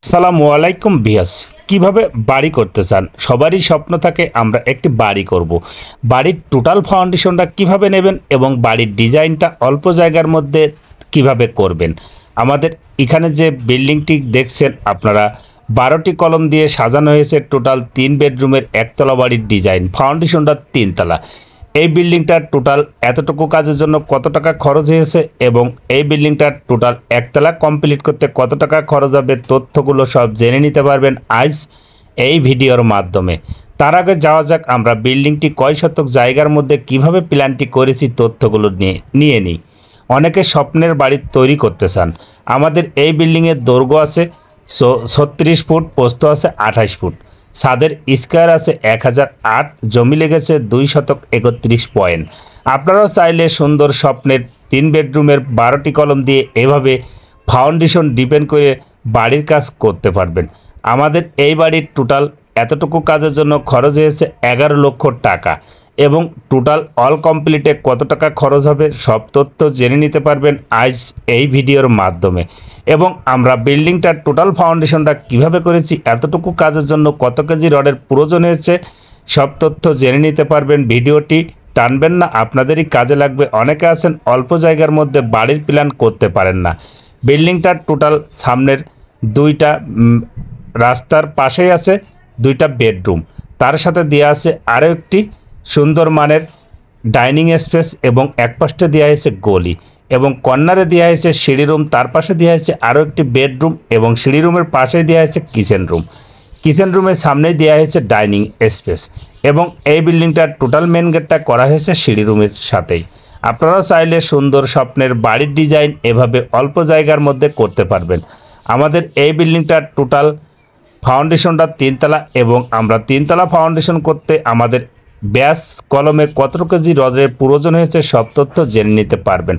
আসসালামু আলাইকুম ভিউয়ার্স। কিভাবে বাড়ি করতে চান? সবারই স্বপ্ন থাকে আমরা একটি বাড়ি করব। বাড়ির টোটাল ফাউন্ডেশনটা কিভাবে নেবেন এবং বাড়ির ডিজাইনটা অল্প জায়গার মধ্যে কিভাবে করবেন? আমাদের এখানে যে বিল্ডিংটি দেখছেন আপনারা 12টি কলম দিয়ে সাজানো হয়েছে। টোটাল 3 বেডরুমের একতলা বাড়ির ডিজাইন, ফাউন্ডেশনটা 3 তলা। এই বিল্ডিংটার টোটাল এতটুকু কাজের জন্য কত টাকা খরচ হয়েছে এবং এই বিল্ডিংটার টোটাল একতলা কমপ্লিট করতে কত টাকা খরচ হবে, তথ্যগুলো সব জেনে নিতে পারবেন আজ এই ভিডিওর মাধ্যমে। তার আগে যাওয়া যাক আমরা বিল্ডিংটি কয় শতক জায়গার মধ্যে কিভাবে প্ল্যানটি করেছি তথ্যগুলো নিয়ে নিই। অনেকে স্বপ্নের বাড়ি তৈরি করতে চান। আমাদের এই বিল্ডিংয়ের দৈর্ঘ্য আছে 36 ফুট, প্রস্থ আছে 28 ফুট, ছাদের স্কয়ার আছে 1008, জমি লেগেছে 231 পয়েন্ট। আপনারাও চাইলে সুন্দর স্বপ্নের 3 বেডরুমের 12টি কলম দিয়ে এভাবে ফাউন্ডেশন ডিপেন্ড করে বাড়ির কাজ করতে পারবেন। আমাদের এই বাড়ির টোটাল এতটুকু কাজের জন্য খরচ হয়েছে 11 লক্ষ টাকা এবং টোটাল অল কমপ্লিটে কত টাকা খরচ হবে সব তথ্য জেনে নিতে পারবেন আজ এই ভিডিওর মাধ্যমে। এবং আমরা বিল্ডিংটার টোটাল ফাউন্ডেশনটা কিভাবে করেছি, এতটুকু কাজের জন্য কত কেজি রডের প্রয়োজন হয়েছে সব তথ্য জেনে নিতে পারবেন। ভিডিওটি টানবেন না, আপনাদেরই কাজে লাগবে। অনেকে আছেন অল্প জায়গার মধ্যে বাড়ির প্ল্যান করতে পারেন না। বিল্ডিংটার টোটাল সামনের 2টা রাস্তার পাশেই আছে 2টা বেডরুম, তার সাথে দেওয়া আছে আরও একটি সুন্দর মানের ডাইনিং স্পেস এবং এক পাশে দেওয়া হয়েছে গলি এবং কর্নারে দেওয়া হয়েছে সিঁড়ি রুম, তার পাশে দেওয়া হয়েছে আরও একটি বেডরুম এবং সিঁড়ি রুমের পাশেই দেওয়া হয়েছে কিচেন রুম। কিচেন রুমের সামনেই দেওয়া হয়েছে ডাইনিং স্পেস এবং এই বিল্ডিংটার টোটাল মেন গেটটা করা হয়েছে সিঁড়ি রুমের সাথেই। আপনারাও চাইলে সুন্দর স্বপ্নের বাড়ির ডিজাইন এভাবে অল্প জায়গার মধ্যে করতে পারবেন। আমাদের এই বিল্ডিংটার টোটাল ফাউন্ডেশনটা 3 তলা এবং আমরা 3 তলা ফাউন্ডেশন করতে আমাদের ব্যাস কলমে কত কেজি রডের প্রয়োজন হয়েছে সব তথ্য জেনে নিতে পারবেন।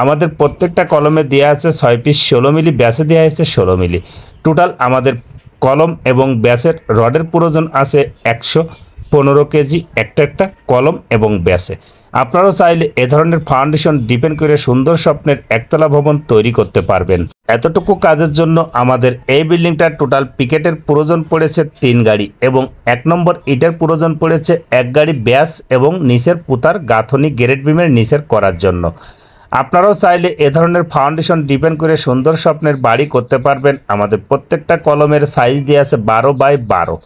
আমাদের প্রত্যেকটা কলমে দেওয়া আছে 6 পিস 16 মিলি, ব্যাসে দেওয়া হয়েছে 16 মিলি। টোটাল আমাদের কলম এবং ব্যাসের রডের প্রয়োজন আছে 115 কেজি একটা কলম এবং ব্যাসে। আপনারাও চাইলে এ ধরনের ফাউন্ডেশন ডিপেন্ড করে সুন্দর স্বপ্নের একতলা ভবন তৈরি করতে পারবেন। এতটুকু কাজের জন্য আমাদের এই বিল্ডিংটার টোটাল পিকেটের প্রয়োজন পড়েছে 3 গাড়ি এবং 1 নম্বর ইটের প্রয়োজন পড়েছে 1 গাড়ি ব্যাস এবং নিচের পুতার গাঁথনি গ্রেড বিমের নিচের করার জন্য। আপনারাও চাইলে এ ধরনের ফাউন্ডেশন ডিপেন্ড করে সুন্দর স্বপ্নের বাড়ি করতে পারবেন। আমাদের প্রত্যেকটা কলমের সাইজ দেওয়া আছে 12 বাই 12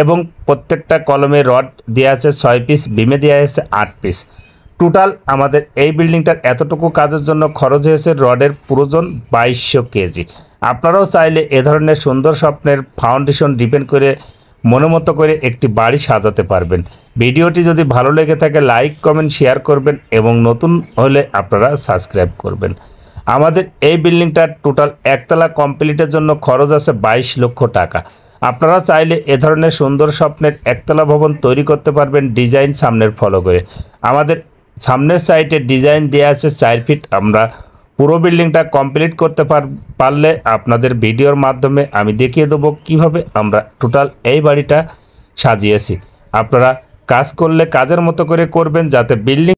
এবং প্রত্যেকটা কলমে রড দেওয়া আছে 6 পিস, বিমে দেওয়া আছে 8 পিস। টোটাল আমাদের এই বিল্ডিংটার এতটুকু কাজের জন্য খরচ হয়েছে রডের প্রয়োজন 2200 কেজি। আপনারাও চাইলে এ ধরনের সুন্দর স্বপ্নের ফাউন্ডেশন ডিপেন্ড করে মনোমতো করে একটি বাড়ি সাজাতে পারবেন। ভিডিওটি যদি ভালো লেগে থাকে লাইক কমেন্ট শেয়ার করবেন এবং নতুন হলে আপনারা সাবস্ক্রাইব করবেন। আমাদের এই বিল্ডিংটার টোটাল একতলা কমপ্লিটের জন্য খরচ আছে 22 লক্ষ টাকা। আপনারা চাইলে এ ধরনের সুন্দর স্বপ্নের একতলা ভবন তৈরি করতে পারবেন ডিজাইন সামনের ফলো করে। আমাদের সামনের সাইডে ডিজাইন দেওয়া আছে 4 ফিট। আমরা পুরো বিল্ডিংটা কমপ্লিট করতে পারলে আপনাদের ভিডিওর মাধ্যমে আমি দেখিয়ে দেবো কিভাবে আমরা টোটাল এই বাড়িটা সাজিয়েছি। আপনারা কাজ করলে কাজের মতো করে করবেন যাতে বিল্ডিং